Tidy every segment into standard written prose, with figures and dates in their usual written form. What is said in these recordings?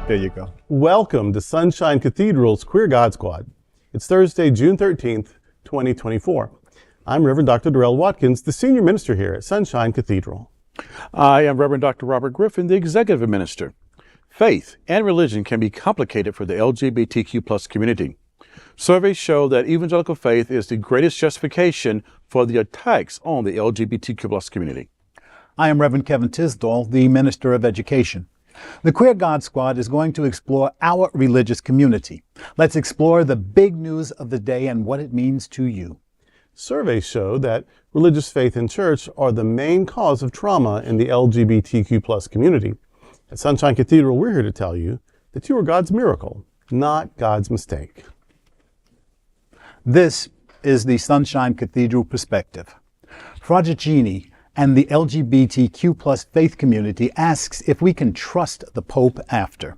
There you go. Welcome to Sunshine Cathedral's Queer God Squad. It's Thursday, June 13th, 2024. I'm Reverend Dr. Darrell Watkins, the senior minister here at Sunshine Cathedral. I am Reverend Dr. Robert Griffin, the executive minister. Faith and religion can be complicated for the LGBTQ+ community. Surveys show that evangelical faith is the greatest justification for the attacks on the LGBTQ+ community. I am Reverend Kevin Tisdall, the Minister of Education. The Queer God Squad is going to explore our religious community. Let's explore the big news of the day and what it means to you. Surveys show that religious faith and church are the main cause of trauma in the LGBTQ+ community. At Sunshine Cathedral, we're here to tell you that you are God's miracle, not God's mistake. This is the Sunshine Cathedral perspective. Frociaggine and the LGBTQ+ faith community asks if we can trust the Pope after.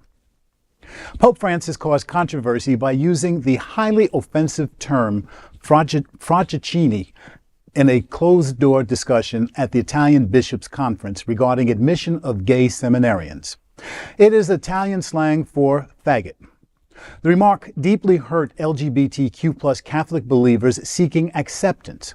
Pope Francis caused controversy by using the highly offensive term Frociaggine in a closed-door discussion at the Italian Bishops' Conference regarding admission of gay seminarians. It is Italian slang for faggot. The remark deeply hurt LGBTQ+ Catholic believers seeking acceptance.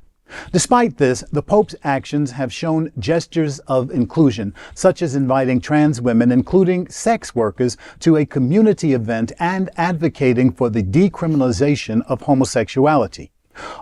Despite this, the Pope's actions have shown gestures of inclusion, such as inviting trans women, including sex workers, to a community event and advocating for the decriminalization of homosexuality.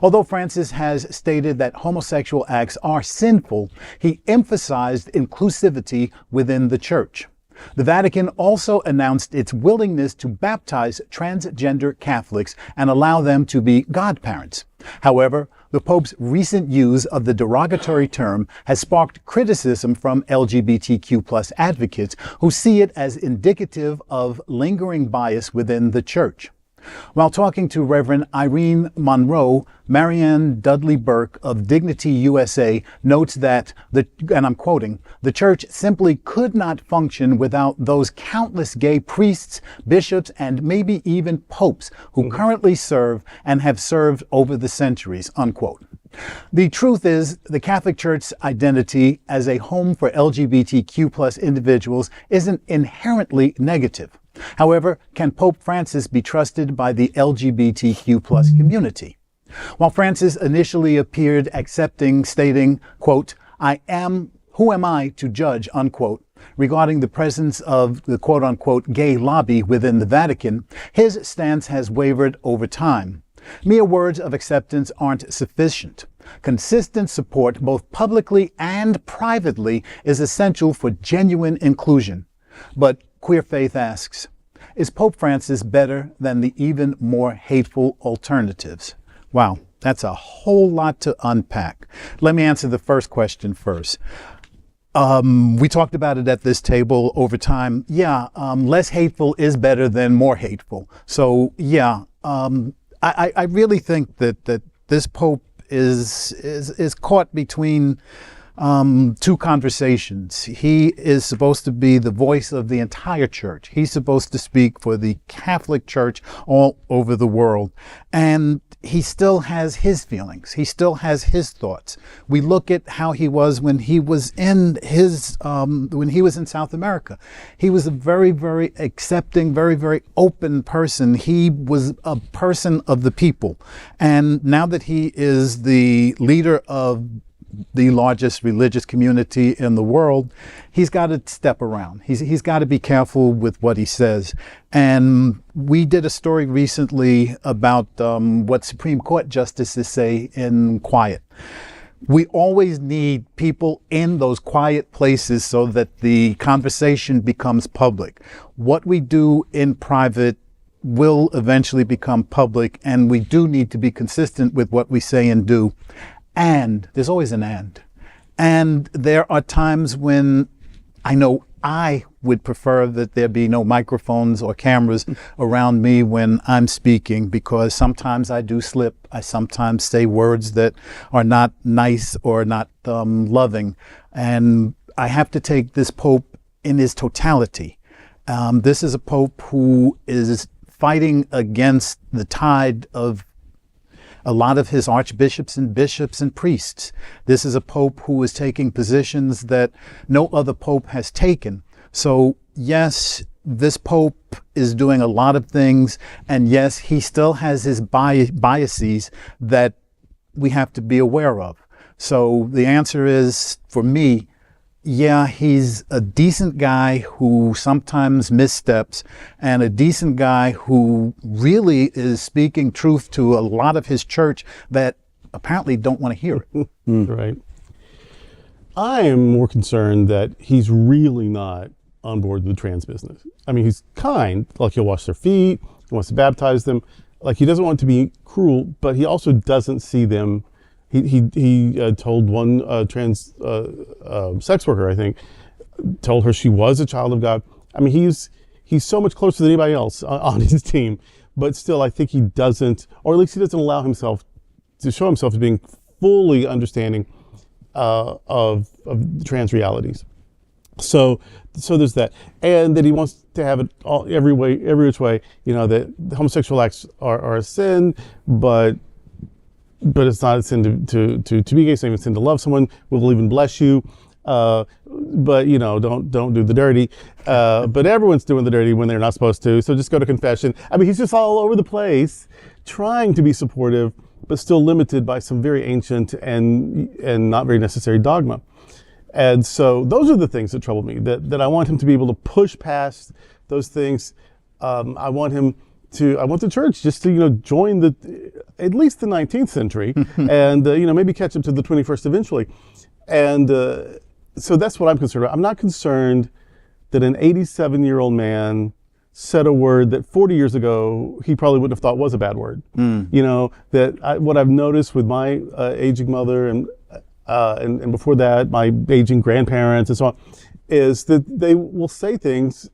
Although Francis has stated that homosexual acts are sinful, he emphasized inclusivity within the Church. The Vatican also announced its willingness to baptize transgender Catholics and allow them to be godparents. However, the Pope's recent use of the derogatory term has sparked criticism from LGBTQ+ advocates who see it as indicative of lingering bias within the Church. While talking to Reverend Irene Monroe, Marianne Duddy-Burke of DignityUSA notes that, and I'm quoting, "The Church simply could not function without those countless gay priests, bishops, and maybe even popes who currently serve and have served over the centuries," unquote. The truth is, the Catholic Church's identity as a home for LGBTQ+ individuals isn't inherently negative. However, can Pope Francis be trusted by the LGBTQ+ community? While Francis initially appeared accepting, stating, quote, who am I to judge, unquote, regarding the presence of the quote-unquote gay lobby within the Vatican, his stance has wavered over time. Mere words of acceptance aren't sufficient. Consistent support, both publicly and privately, is essential for genuine inclusion. But Queer Faith asks, is Pope Francis better than the even more hateful alternatives? Wow, that's a whole lot to unpack. Let me answer the first question first. We talked about it at this table over time. Less hateful is better than more hateful. So I really think that this Pope is caught between two conversations. He is supposed to be the voice of the entire church. He's supposed to speak for the Catholic Church all over the world. And he still has his feelings. He still has his thoughts. We look at how he was when he was in South America. He was a very, very accepting, very, very open person. He was a person of the people. And now that he is the leader of the largest religious community in the world, he's got to step around. He's got to be careful with what he says. And we did a story recently about what Supreme Court justices say in quiet. We always need people in those quiet places so that the conversation becomes public. What we do in private will eventually become public, and we do need to be consistent with what we say and do. And there's always an and. And there are times when I know I would prefer that there be no microphones or cameras around me when I'm speaking, because sometimes I do slip. I sometimes say words that are not nice or not loving. And I have to take this Pope in his totality. This is a Pope who is fighting against the tide of a lot of his archbishops and bishops and priests. This is a Pope who is taking positions that no other Pope has taken. So yes, this Pope is doing a lot of things, and yes, he still has his biases that we have to be aware of. So the answer is, for me, yeah, he's a decent guy who sometimes missteps, and a decent guy who really is speaking truth to a lot of his church that apparently don't want to hear it. Right. I am more concerned that he's really not on board with the trans business. I mean, he's kind, like he'll wash their feet, he wants to baptize them, like he doesn't want to be cruel, but he also doesn't see them. He told one trans sex worker, I think, told her she was a child of God. I mean, he's so much closer than anybody else on his team, but still, I think he doesn't, or at least he doesn't allow himself to show himself as being fully understanding of trans realities. So there's that, and that he wants to have it all every which way. You know, that the homosexual acts are a sin, but it's not a sin to be gay. It's not even a sin to love someone. We'll even bless you, but you know, don't do the dirty. But everyone's doing the dirty when they're not supposed to. So just go to confession. I mean, he's just all over the place, trying to be supportive, but still limited by some very ancient and not very necessary dogma. And so those are the things that trouble me, that I want him to be able to push past those things. I want the church just to, you know, join at least the 19th century and, you know, maybe catch up to the 21st eventually. And so that's what I'm concerned about. I'm not concerned that an 87-year-old man said a word that 40 years ago he probably wouldn't have thought was a bad word. You know, what I've noticed with my aging mother and before that, my aging grandparents and so on, is that they will say things,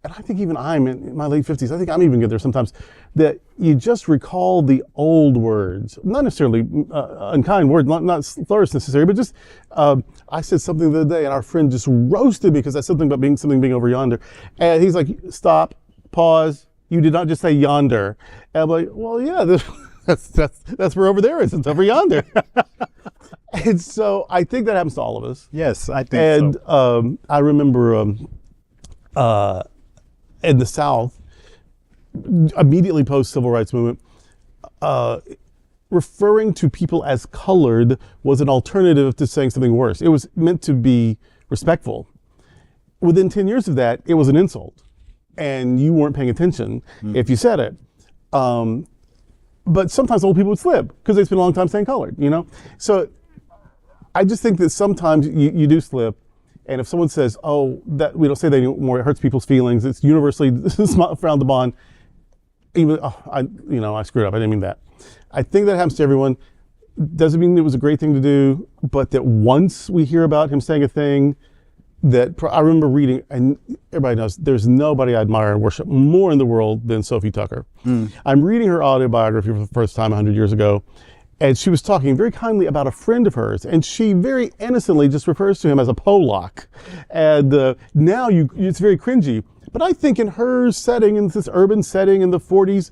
and I think even I'm in my late 50s, I think I'm even good there sometimes, that you just recall the old words, not necessarily unkind words, not slurs necessarily, but just, I said something the other day and our friend just roasted me because I said something about something being over yonder. And he's like, stop, pause, you did not just say yonder. And I'm like, well, yeah, that's where over there is, it's over yonder. And so I think that happens to all of us. Yes, I think so. And I remember in the South, immediately post-civil rights movement, referring to people as colored was an alternative to saying something worse. It was meant to be respectful. Within 10 years of that, it was an insult. And you weren't paying attention if you said it. But sometimes old people would slip because they spent a long time saying colored, you know? So I just think that sometimes you do slip. And if someone says, oh, that we don't say that anymore, it hurts people's feelings, it's universally frowned upon, even, I screwed up, I didn't mean that. I think that happens to everyone. Doesn't mean it was a great thing to do, but that once we hear about him saying a thing, that I remember reading, and everybody knows, there's nobody I admire and worship more in the world than Sophie Tucker. I'm reading her autobiography for the first time 100 years ago, and she was talking very kindly about a friend of hers, and she very innocently just refers to him as a Polak. And now it's very cringy. But I think in her setting, in this urban setting in the 40s,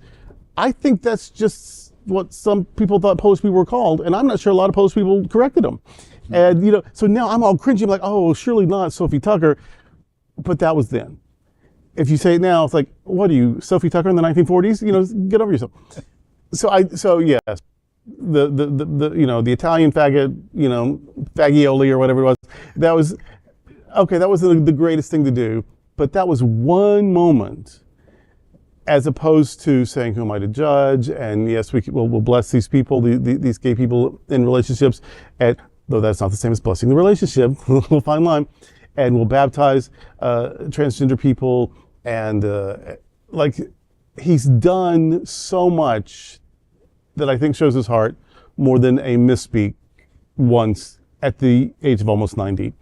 I think that's just what some people thought Polish people were called, and I'm not sure a lot of Polish people corrected them. And, you know, so now I'm all cringy. I'm like, oh, surely not Sophie Tucker. But that was then. If you say it now, it's like, what are you, Sophie Tucker in the 1940s? You know, get over yourself. So yes, the Italian faggot, you know, fagioli or whatever it was, that was the greatest thing to do. But that was one moment, as opposed to saying, who am I to judge? And yes, we'll bless these people, these gay people in relationships, though that's not the same as blessing the relationship. We'll find line, and we'll baptize transgender people, and he's done so much that I think shows his heart more than a misspeak once at the age of almost 90.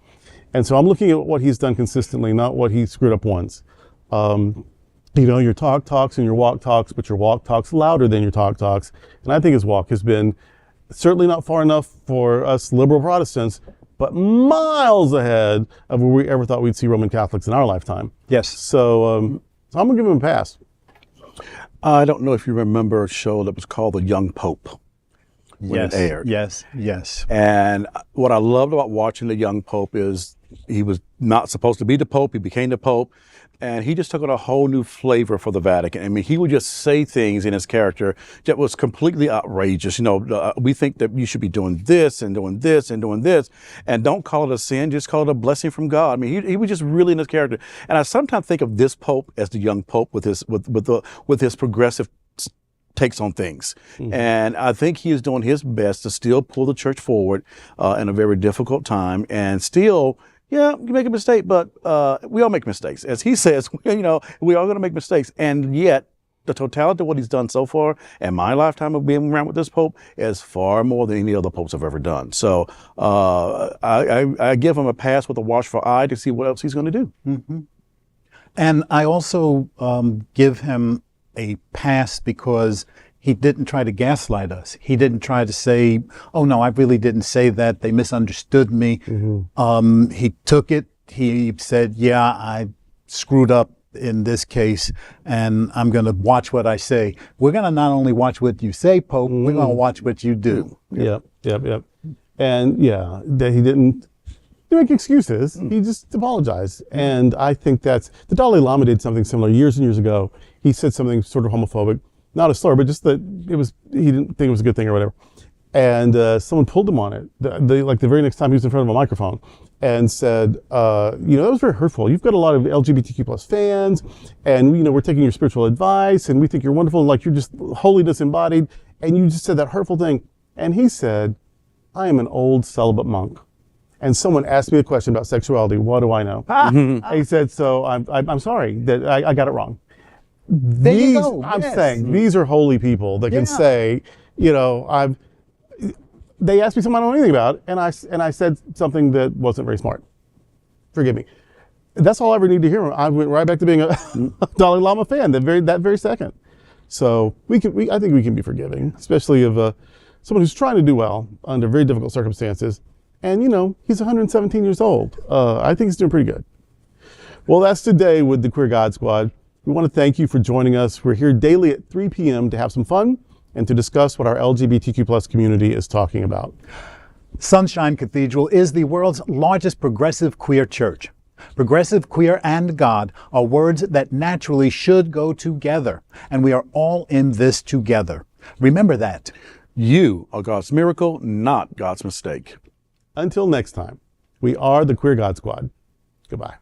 And so I'm looking at what he's done consistently, not what he screwed up once. You know, your talk talks and your walk talks, but your walk talks louder than your talk talks. And I think his walk has been certainly not far enough for us liberal Protestants, but miles ahead of where we ever thought we'd see Roman Catholics in our lifetime. Yes. So I'm going to give him a pass. I don't know if you remember a show that was called The Young Pope. when it aired. Yes. And what I loved about watching the young Pope is he was not supposed to be the Pope. He became the Pope. And he just took on a whole new flavor for the Vatican. I mean, he would just say things in his character that was completely outrageous. You know, we think that you should be doing this and doing this and doing this, and don't call it a sin, just call it a blessing from God. I mean, he was just really in his character. And I sometimes think of this Pope as the young Pope with his progressive takes on things. Mm-hmm. And I think he is doing his best to still pull the church forward in a very difficult time, and still, yeah, you make a mistake, but we all make mistakes. As he says, you know, we are going to make mistakes. And yet, the totality of what he's done so far, and my lifetime of being around with this Pope, is far more than any other popes have ever done. So I give him a pass with a watchful eye to see what else he's going to do. Mm-hmm. And I also give him a pass because he didn't try to gaslight us. He didn't try to say, oh, no, I really didn't say that. They misunderstood me. Mm-hmm. He took it. He said, yeah, I screwed up in this case, and I'm going to watch what I say. We're going to not only watch what you say, Pope, we're going to watch what you do. Yep. And yeah, that he didn't make excuses. He just apologized. And I think the Dalai Lama did something similar years and years ago. He said something sort of homophobic. Not a slur, but just that he didn't think it was a good thing or whatever. And someone pulled him on it. The very next time he was in front of a microphone and said, that was very hurtful. You've got a lot of LGBTQ plus fans, and we're taking your spiritual advice, and we think you're wonderful, and like you're just holiness embodied, and you just said that hurtful thing. And he said, I am an old celibate monk. And someone asked me a question about sexuality. What do I know? He said, so I'm sorry that I got it wrong. There you go. I'm saying these are holy people that can say, they asked me something I don't know anything about, and I said something that wasn't very smart. Forgive me. That's all I ever need to hear. I went right back to being a Dalai Lama fan that very second. So I think we can be forgiving, especially of someone who's trying to do well under very difficult circumstances. And he's 117 years old. I think he's doing pretty good. Well, that's today with the Queer God Squad. We want to thank you for joining us. We're here daily at 3 p.m. to have some fun and to discuss what our LGBTQ plus community is talking about. Sunshine Cathedral is the world's largest progressive queer church. Progressive, queer, and God are words that naturally should go together, and we are all in this together. Remember that. You are God's miracle, not God's mistake. Until next time, we are the Queer God Squad. Goodbye.